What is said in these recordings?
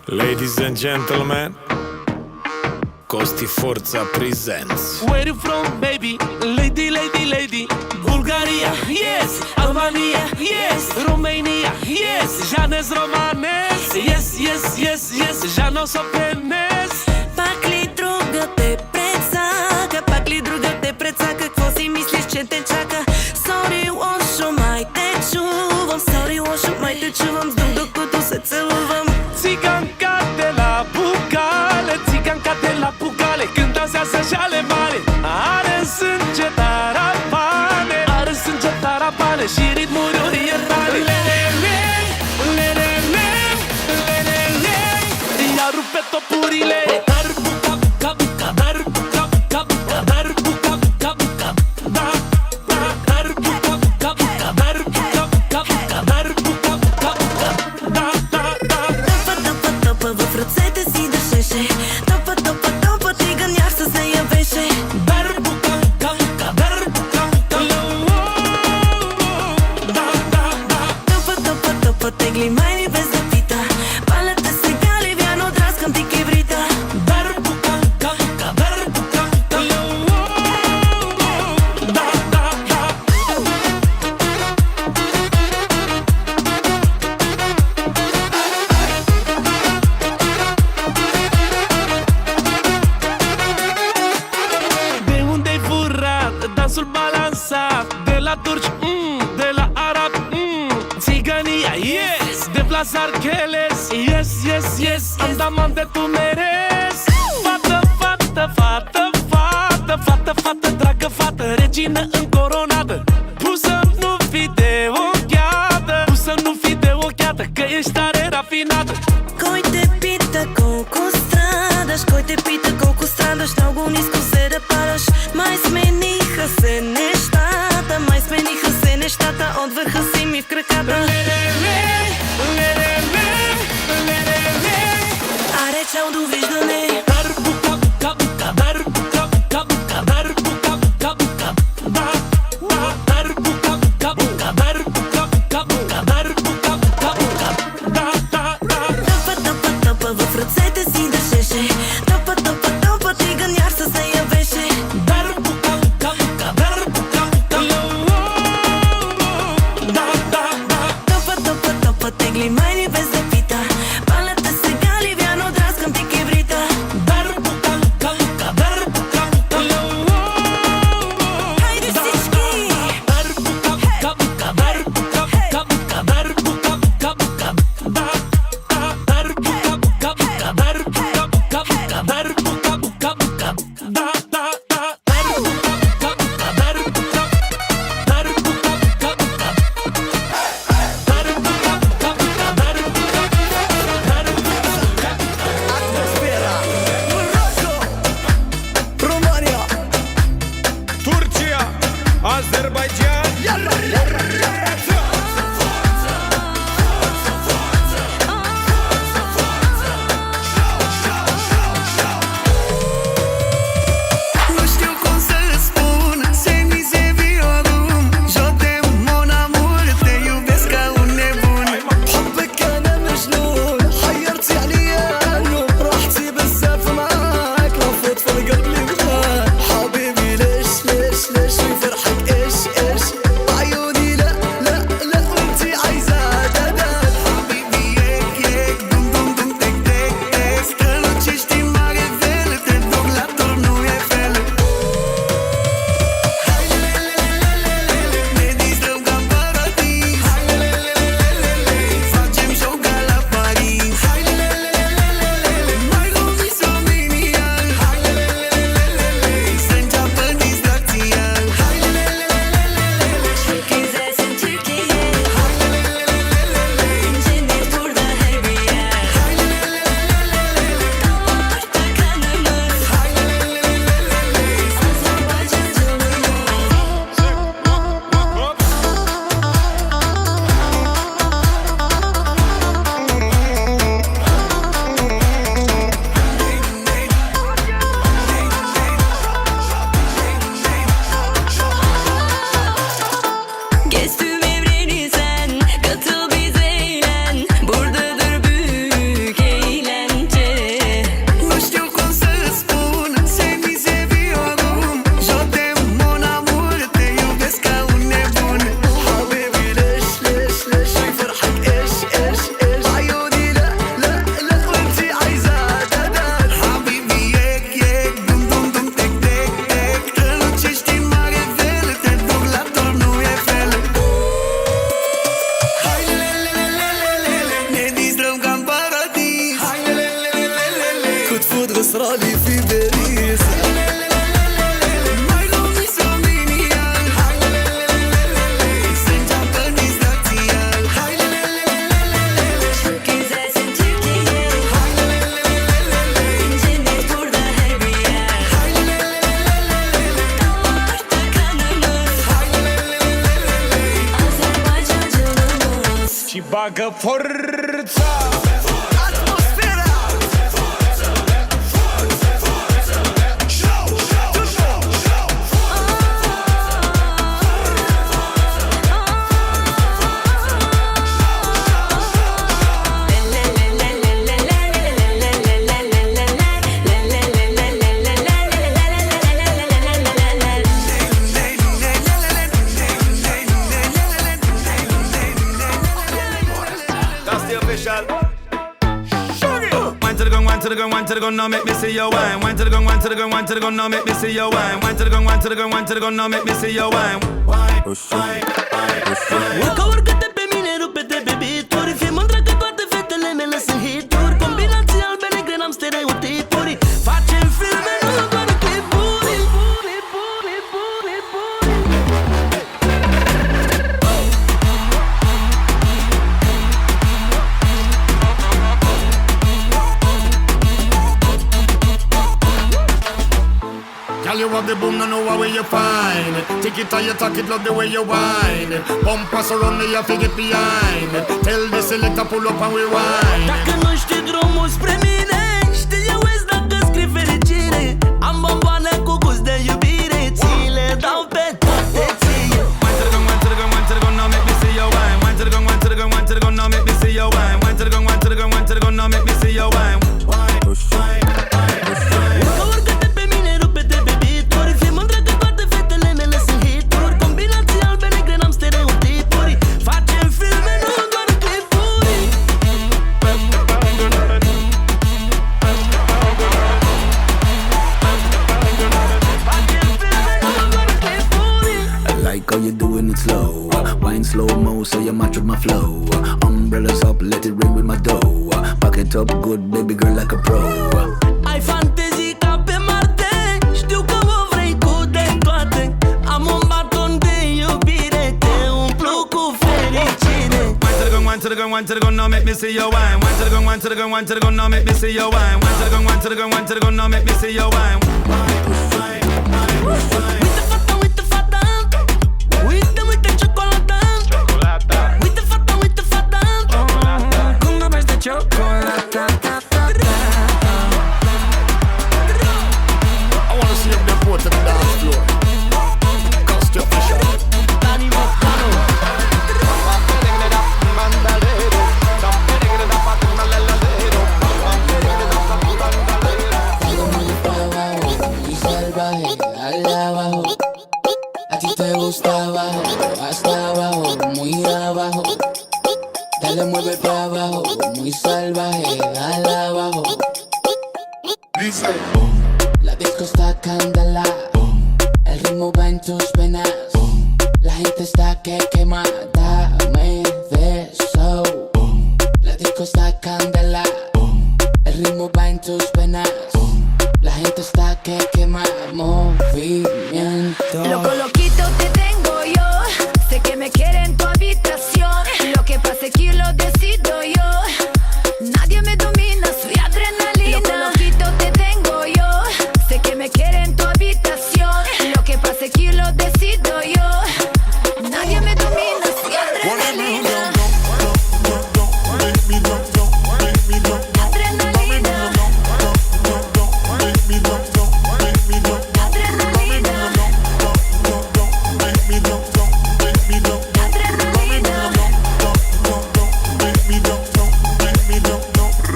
Ladies and gentlemen, Costi Forța presents. Where you from, baby? Lady, lady, lady. Bulgaria, yes. Albania, yes. Romania, yes. Janez Romanes, yes, yes, yes, yes. Janos Openes. Пак ли друга те прецака? Пак ли друга те прецака? Какво си мислиш, че те чака? Sorry, лошо, май те чувам. Sorry, лошо, май те чувам. С друг докато се целувам. Țiganca de la Bucale, țiganca de la Bucale, când dansează jale mare. Are sânge tarapane, are sânge tarapane și ritmuri orientale. Lelele, lelele, lelele, ea rupe topurile. Dar buca, buca, buca, dar buca, buca, buca, dar buca, buca, buca, da, da, dar buca, buca, buca, dar buca, buca, buca, dar buca, buca, buca, da, da, da. В ръцете си дъшеше. Топа, топа, топа, циганяр със нея беше. Дарбука, калука, дарбука, калука. Да, да, да. Топа, топа, топа, тегли майни без да пита. Палят те сега ли вярно, драскам ти кибрита. Дарбука, калука, дарбука, калука. Да, да, да. De unde-ai furat dansul balansat? De la turci, de la arab, țigania, yes. De Blas Archeles, yes, yes, yes. Andaman de Tumeres. Fată, fată, fată, fată, fată, fată, dragă fată, regină încoronată. Pusă nu fi de ochiată, pusă nu fi de ochiată, că ești tare rafinată. Кой те пита колко страдаш? Кой те пита колко страдаш? Много ниско се да падаш. Май смениха се нещата. Май смениха се нещата. От върха си ми в краката. Аре, чао, довиждане. Дарбука, бука, бука, дарбука, бука, бука, дарбука, бука, бука, да, да, дарбука, бука, бука, дарбука, бука, бука, дарбука, бука, бука, да, да, да. Топа, топа, топа, в ръцете си дъшеше. Топа, топа, топа, циганяр със нея беше. Дарбука, бука, бука, дарбука, бука, да, да, да. Топа, топа, топа, тегли майни без да пита. Палят те сега ли вярно, драскам ти кибрита. تسرالي في باريس Güzelsin Türkiye Cennet burada her bir yer Damarda kanımız Azerbaycan canımız Și bagă forța. That's the official. Wine to the gun, wine to the gun, wine to the gun, now make me see your wine. Wine to the gun, wine to the gun, wine to the gun, now make me see your wine. Wine to the gun, wine to the gun, wine to the gun, now make me see your wine. Wine, wine, wine. Urcă, urcă-te pe mine, rupe-te pe bituri. Fii mândră că toate fetele mele sunt hituri. Combinații albe negre, n-am stereotipuri. Facem filme, nu doar clipuri. Girl, you have the boom, no know where you find it. Take it or you talk it, love the way you whine it. Bump us around me, you feel it behind it. Tell the selector pull up and we wind it. Dacă nu știi drumul spre mine, știi eu îți dacă scrii fericire. Am bomboane cu gust de iubire, ți le dau pe toate ție. Wine to the gun, wine to the gun, wine to the gun, now make me see your wine. Wine to the gun, wine to the gun, wine to the gun, now make me see your wine. Wine to the gun, wine to the gun, wine to the gun, now make me see your wine. Wine, wine, wine. Urcă, urcă-te pe mine, rupe-te pe bituri. Fii mândră că toate fetele mele sunt hituri. Combinații albe negre, n-am stereotipuri. Facem filme, nu doar clipuri. Facem filme, nu doar clipuri. I like how you doing it slow. Wine slow mo so you match with my flow. Umbrellas up, let it rain with my dough. Pack it up good, baby girl like a pro. Ai fantezii ca pe Marte. Știu că o vrei cu de toate. Am un baton de iubire. Te umplu cu fericire. Wine to the gun, wine to the gun, wine to the gun, now make me see your wine. Wine to the gun, wine to the gun, wine to the gun, now make me see your wine. Wine to the gun, wine to the gun, wine to the gun, now make me see your wine. Wine, wine, wine. Uite fata, uite fata. Uite, uite ciocolata. Uite fata, uite fata. Cum vorbești de ciocolata. I wanna see them deport to the dance floor. Cost your official. Dani Mocano. Algo muy para abajo, muy salvaje, dale abajo. A ti te gusta abajo, hasta abajo, muy abajo. Dale mueve para abajo, muy salvaje, dale abajo. La disco está candela, el ritmo va en tus venas. La gente está que quema, dame de eso. La disco está candela, el ritmo va en tus venas. La gente está que quema, movimiento. Loco, loquito te tengo yo. Sé que me quiere en tu habitación. Lo que pasa aquí lo decido yo. Nadie me domina, soy adrenalina. Loco, loquito te tengo yo. Sé que me quiere en tu habitación. Lo que pasa aquí lo decido yo. Nadie me domina, soy adrenalina. Adrenalina.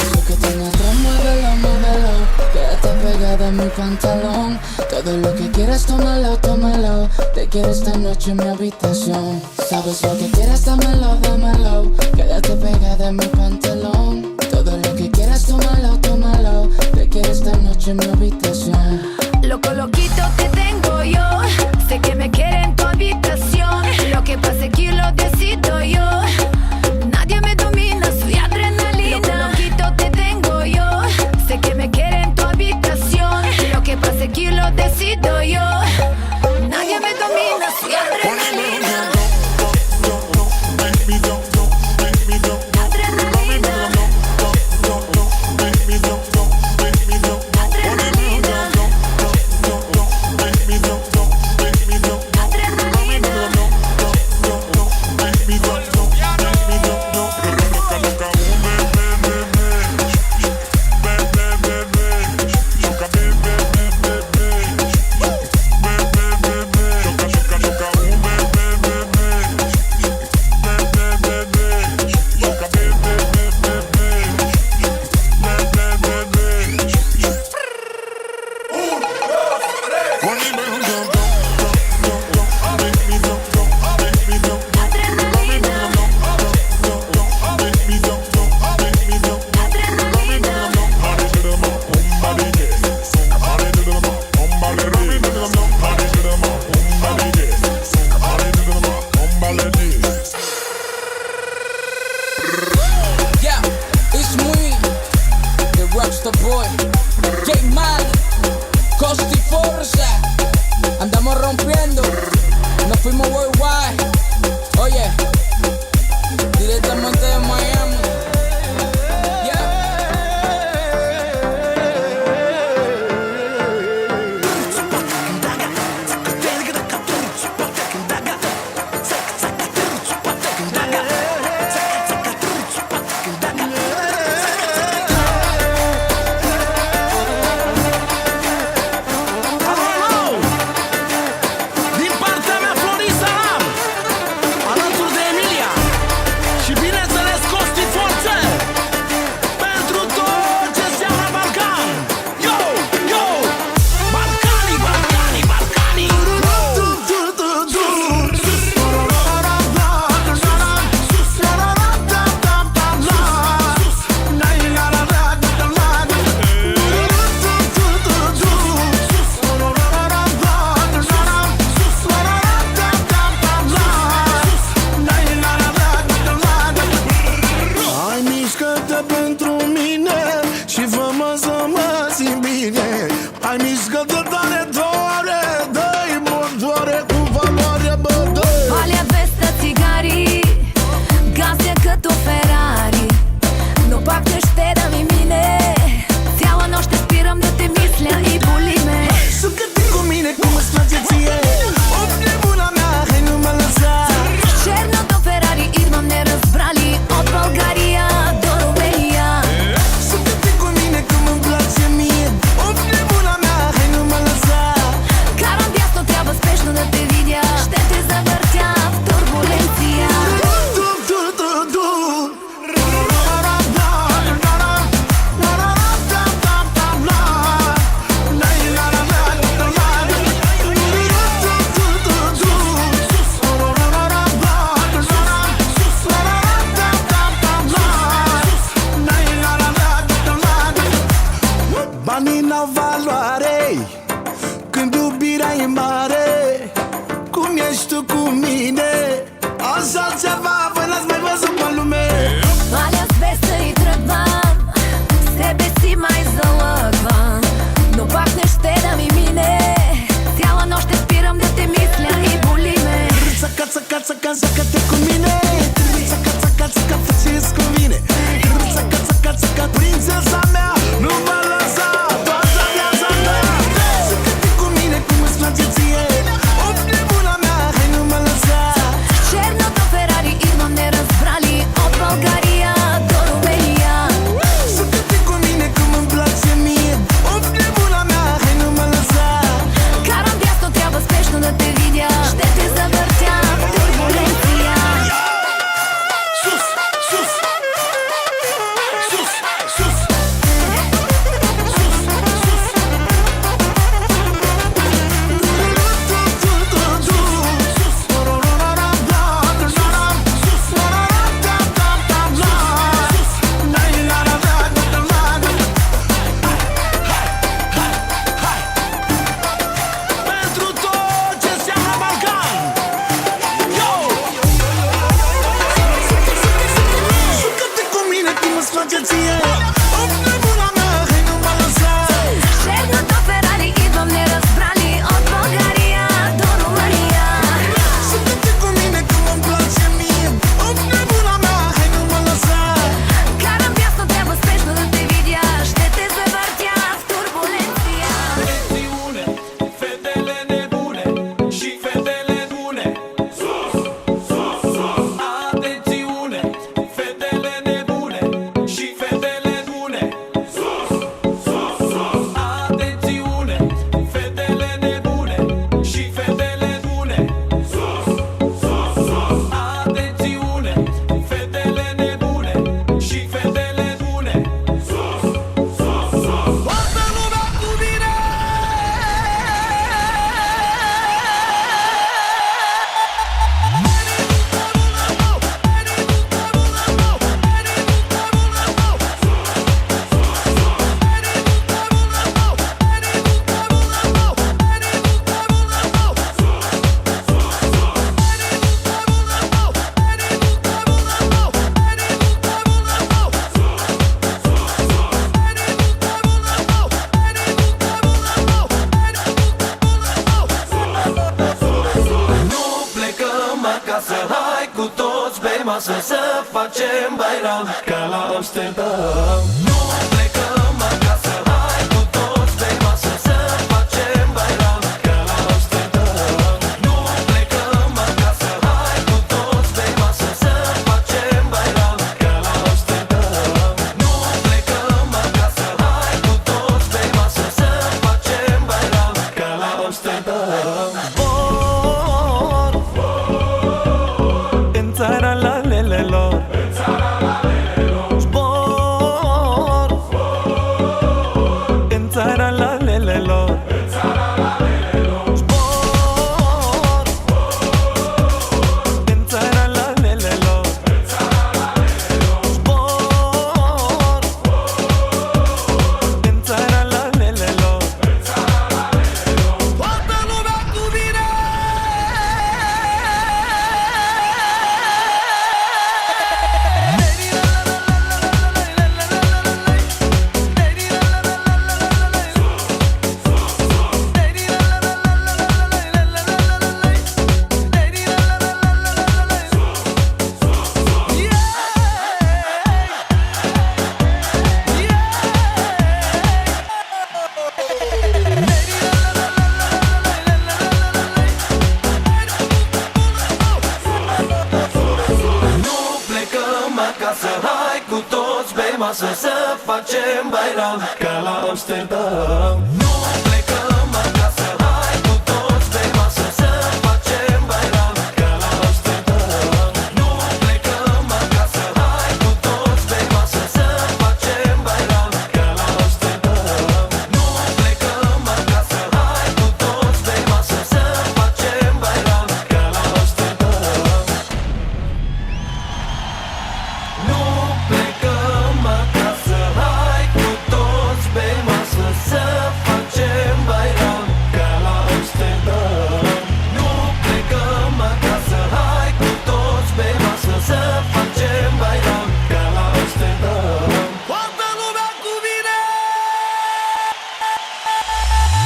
Eso que tiene atrás, muévelo, muévelo. Quédate pegada a mi pantalón. Todo lo que quieras, tómalo, tómalo. Te quiero esta noche en mi habitación. Sabes lo que quieras, dámelo, dámelo. Quédate pegada a mi pantalón. Todo lo que quieras, tómalo, tómalo. Te quiero esta noche en mi habitación. Loco, loquito te tengo yo. Sé que me quiere en tu habitación. Lo que pasa aquí lo decido yo. Nadie me domina, soy adrenalina. Loco, loquito te tengo yo. Sé que me quiere en tu habitación. Pato Boy, K-Man, Costi Forza. Andamos rompiendo, nos fuimos worldwide. Oye, directamente de Miami. Din partea mea Florin Salam, alături de Emilia și bineînțeles masă să facem bairam ca la Amsterdam. Nu plecăm acasă, hai cu toți pe masă să facem bairam ca la Amsterdam. Nu plecăm acasă, hai cu toți pe masă să facem bairam ca la Amsterdam. Nu plecăm acasă, hai cu toți pe masă să facem bairam ca la Amsterdam. Țara la lelelor, zbor în țara la lelelor, zbor în țara la lelelor, zbor în țara la lelelor. Toată lumea cu mine! Hai cu toți pe masă să facem bairam ca la Amsterdam. Nu plecăm acasă, hai cu toți pe masă să facem bairam ca la Amsterdam. Nu plecăm acasă, hai cu toți pe masă să facem bairam ca la Amsterdam. Nu plecăm acasă, hai cu toți pe masă să facem bairam ca la Amsterdam. Nu plecăm acasă, hai cu toți pe masă să facem bairam ca la Amsterdam. Nu plecăm acasă, hai cu toți pe masă să facem bairam ca la Amsterdam. Toată lumea cu mine!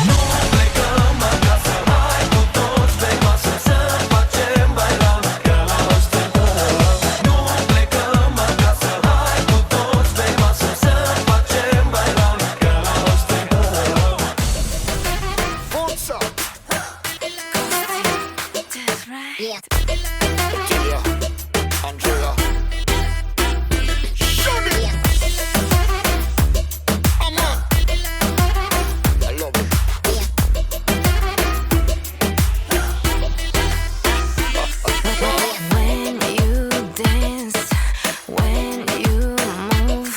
Nu plecăm acasă, hai cu toți pe masă să facem bairam ca la Amsterdam. Nu plecăm acasă, hai cu toți pe masă să facem bairam ca la Amsterdam. Forza, Andrea, show me. I'm on. I love it. When you dance, when you move,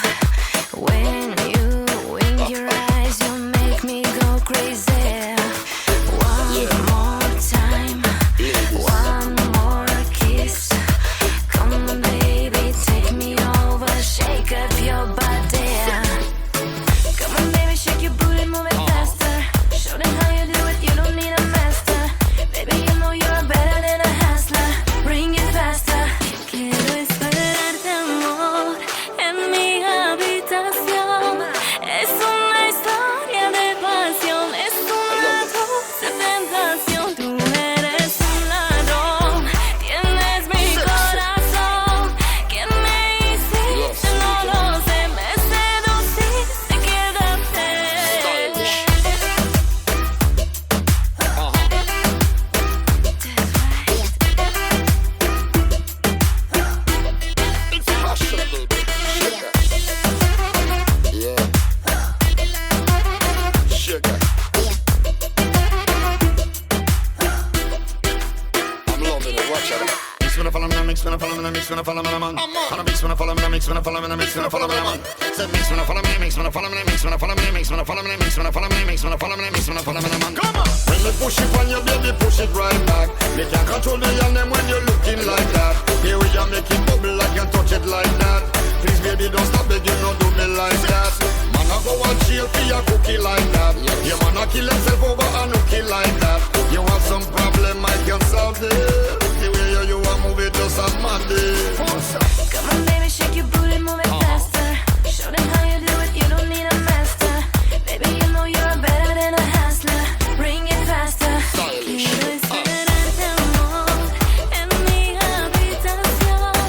when you wink your eyes, you make me go crazy. One more time, one more kiss. Come on, baby, take me over, shake up your body. Come on, baby, shake your booty, move it faster. Show them how you do it, you don't need a master. Baby, you know you're better than a hustler. Bring it faster. Quiero esperarte, amor, en mi habitación. Es una historia de pasión, es una dulce tentación. Tú eres un ladrón, tienes mi corazón. ¿Quién me hiciste? No lo sé, me seduciste, quédate. It's fashionable, sugar. Yeah. Sugar. I'm loving it, watch out. Mix when I follow me, mix when I follow me, mix when I follow me, man. And I mix when I follow me, mix when I follow me, mix when I follow me, man. Say mix when I follow me, mix when I follow me, mix when I follow me, mix when I follow me, mix when I follow me, mix when I follow me, mix when I follow me, man. Come on. When you push it on your baby, push it right back. Me can't control the young them when you're looking like that. Here we are making bubble, I can touch it like that. Please, baby, don't stop begging, don't do me like that. Man, I go and chill for your cookie like that. Your man, I kill himself over and nookie like that. You have some problem, I can solve it. The way you want move it, just a man. Come on, baby, shake your booty, move it faster. Show them how you do it, you don't need a master. Baby, you know you're better than a hustler. Bring it faster. Quiero esperarte, amor, en mi habitación.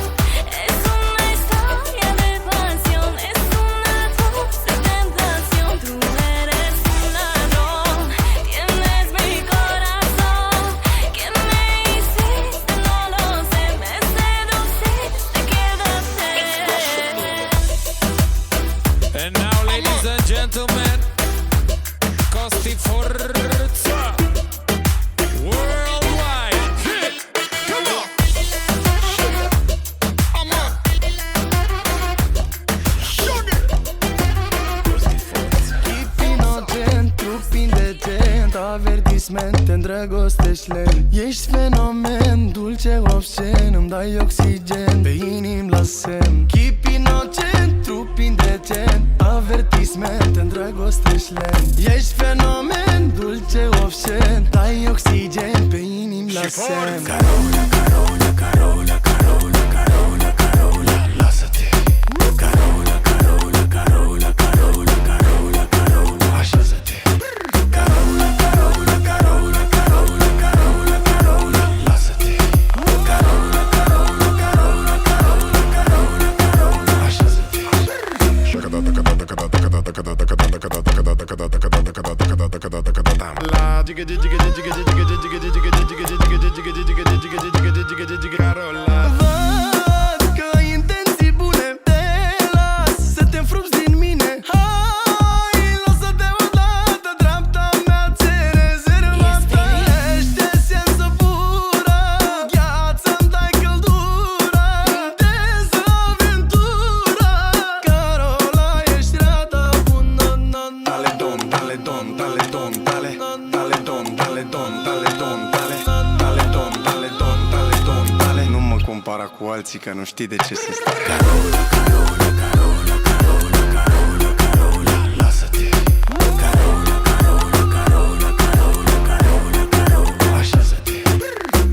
avertisment, te îndrăgostești lent. Ești fenomen, dulce obscen, îmi dai oxigen, pe inim la semn. Chip inocent, trup indecent, avertisment, te îndrăgostești lent. Ești fenomen, dulce obscen, dai oxigen, pe inim la semn. Carola, Carola, Carola, Carola, Carola, Carola, lasă-te. Carola, Carola, Carola, Carola, Carola, Carola, așează-te. Carola, Carola, Carola, Carola, Carola, Carola, lasă-te. Carola, Carola, Carola, Carola, Carola, Carola, așează-te. La jigga jigga jigga jigga jigga jigga jigga jigga jigga jigga jigga Carola. Văd că ai intenții bune, te las să te înfrupți din mine. Hai, lasă-te odată, dreapta mea ți rezervată. Ești esență pură, gheață-mi dai căldură, intensă aventură. Carola, ești rata bună. Dale don, dale don, dale don, dale. Dale don, dale don, dale don, dale. Dale don, dale don, dale don, dale. Nu mă compara cu alții, că nu știi de ce să stai. Carola, Carola, Carola, Carola, Carola, Carola, lasă-te. Carola, Carola, Carola, Carola, Carola, Carola, așează-te.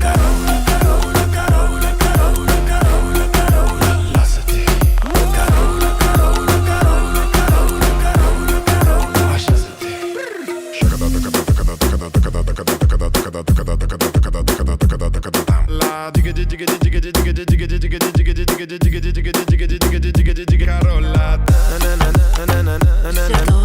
Carola, Carola, Carola, Carola, Carola, Carola, lasă-te. Carola, Carola, Carola, Carola, Carola, Carola, așează-te. La jigga jigga jigga jigga jigga jigga jigga jigga jigga jigga jigga jigga jigga jigga Carola. Na na na na na na na na.